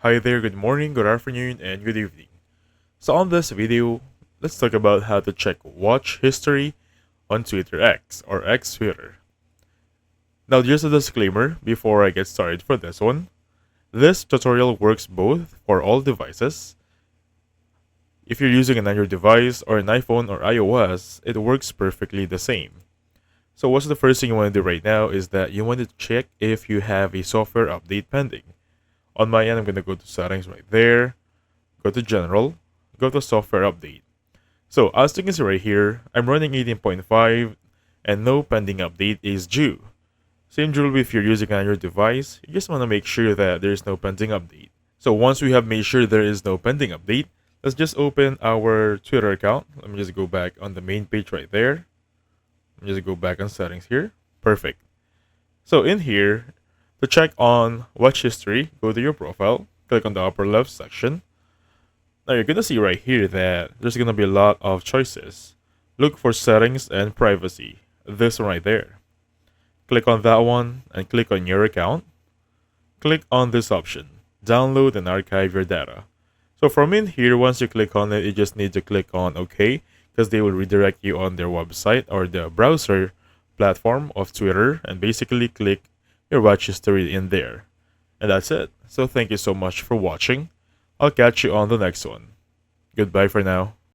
Hi there, good morning, good afternoon, and good evening. So on this video, let's talk about how to check watch history on Twitter X or X Twitter. Now just a disclaimer before I get started for this one. This tutorial works both for all devices. If you're using an Android device or an iPhone or iOS, it works perfectly the same. So what's the first thing you want to do right now is that you want to check if you have a software update pending. On my end, I'm going to go to settings right there, go to general, go to software update. So as you can see right here, I'm running 18.5 and no pending update is due. Same rule if you're using an Android device, you just want to make sure that there is no pending update. So once we have made sure there is no pending update, let's just open our Twitter account. Let me just go back on the main page right there. Let me just go back on settings here. Perfect. So in here, to check on watch history, go to your profile, click on the upper left section. Now you're gonna see right here that there's gonna be a lot of choices. Look for settings and privacy. This one right there. Click on that one and click on your account. Click on this option, download and archive your data. So from in here, once you click on it, you just need to click on OK because they will redirect you on their website or the browser platform of Twitter and basically click your watch history in there. And that's it. So thank you so much for watching. I'll catch you on the next one. Goodbye for now.